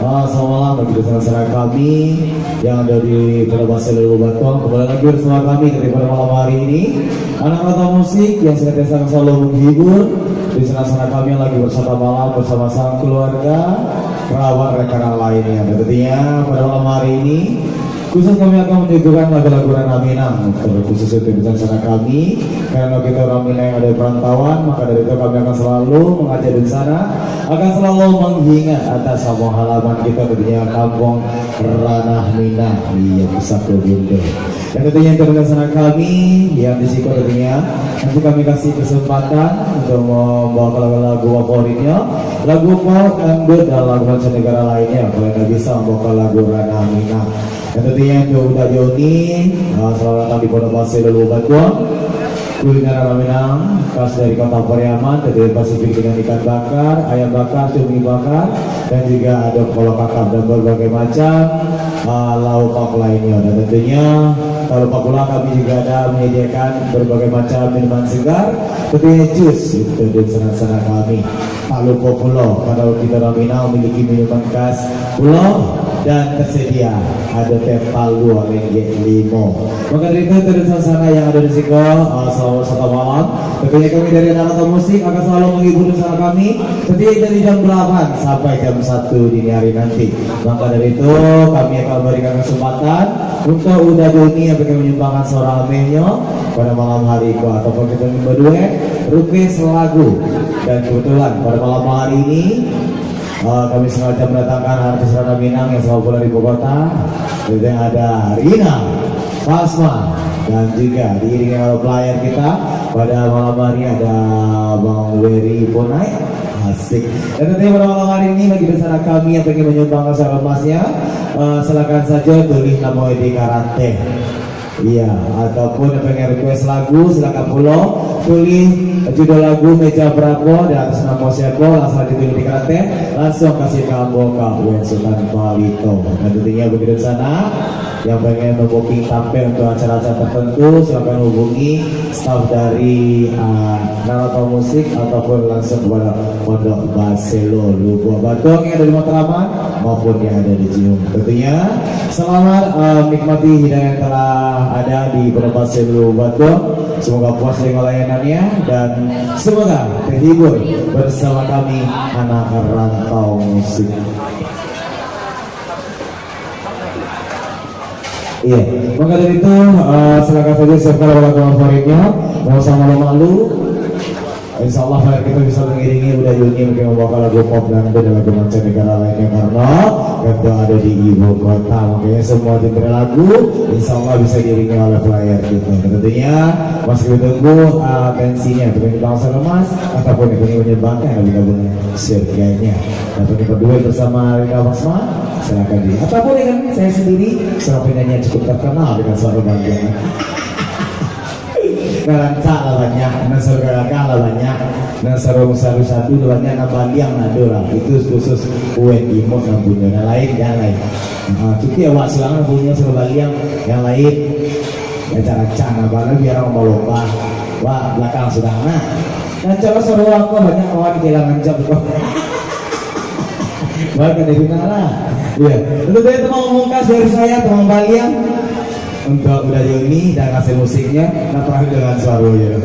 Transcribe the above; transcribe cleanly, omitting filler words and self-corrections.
Selamat malam bagi saudara kami yang ada di Perbasi Lalu Batuang. Kembali lagi bersama kami pada malam hari ini. Anak-anak musik yang senantiasa selalu menghibur di sana-sana kami yang lagi bersama malam bersama sang keluarga, kerabat, rekan lainnya. Dan tentunya pada malam hari ini khusus kami akan menyuguhkan lagu-lagu Rana Minang khusus untuk bersama kami. Karena kita orang Minang yang ada di perantauan, maka dari itu kami akan selalu mengajak di sana, akan selalu mengingat atas semua halaman kita tentunya kampung Ranah Minang di pusat Bunda. Dan tentunya untuk bersama kami yang di situ tentunya nanti kami kasih kesempatan untuk membawa lagu-lagu favoritnya, lagu pop, dangdut dan lagu mancanegara lainnya. Kalau nggak bisa membawa lagu Ranah Minang. Dan tentunya untuk Uda Joni, selamat datang di Perbasi Lalu Batuang. Kuliner Rana Minang khas dari kota Pariaman, dari Pasifik dengan ikan bakar, ayam bakar, cumi bakar, dan juga ada kolak kakap dan berbagai macam lauk pauk lainnya. Dan tentunya kalau lupa pula kami juga ada menyediakan berbagai macam minuman segar, tentunya jus itu di sana-sana kami. Tak lupa pula kalau kita Rana Minang memiliki minuman khas pulau dan tersedia ada teh palu RM5. Maka dari itu dari sana yang ada di sini selamat satu malam. Tentunya kami dari anak-anak musik akan selalu menghibur bersama kami setiap dari jam 8 sampai jam 1 dini hari nanti. Maka dari itu kami akan memberikan kesempatan untuk Uda Joni yang akan menyumbangkan suara amenya pada malam hari itu ataupun kita berdua request lagu. Dan kebetulan pada malam hari ini kami sengaja mendatangkan artis Rana Minang yang selalu pulang di Bogota. Jadi ada Rina, Fasma, dan juga diiringi oleh player kita pada malam hari ada Bang Wery Ponai. Asik. Dan tentunya pada malam hari ini bagi bersama kami yang ingin menyumbangkan suara emasnya, silakan saja tulis nama di karate. Iya, ataupun yang pengen request lagu silakan follow, tulis judul lagu meja berapa dan atas nama siapa langsung ditulis di karate, langsung kasih kamu ke Wen Sultan Palito. Dan tentunya begitu sana yang pengen booking tampil untuk acara-acara tertentu silakan hubungi staff dari Narata Musik ataupun langsung kepada Pondok Baselo Lubuh Batuang yang ada di Matraman maupun yang ada di Cium. Tentunya selamat menikmati hidangan yang telah ada di Pondok Baselo Batuang. Semoga puas dengan layanannya dan semoga terhibur bersama kami anak rantau musik. Iya, maka dari itu silakan saja siapkan lagu favoritnya. Mau sama malu, insya Allah kita bisa mengiringi Uda Joni mungkin membawa lagu pop dan lagu mancanegara lainnya karena kita ada di ibu kota. Makanya semua genre lagu insya Allah bisa diiringi oleh player kita. Tentunya masih ditunggu tensinya dengan bangsa lemas ataupun yang ingin menyumbangkan yang digabungkan surganya. Dan untuk berdua bersama Rina Basma silakan di ataupun dengan saya sendiri seorang penyanyi yang cukup terkenal dengan suara bagian Garanca lawannya, nasar garaga lawannya, nasar musaru satu lawannya nabaliang nadora itu khusus kue timur dan punya lain yang lain. Kita awak silangan punya sebaliang yang lain. Cara cana banget biar orang balomba. Wah belakang sudah nah. Dan cara seru aku banyak orang kehilangan jam kok. Baik dari mana? Iya. Untuk itu mau ngomongkan dari saya teman Baliang untuk Uda Joni dan kasih musiknya, nah terakhir dengan suara ya.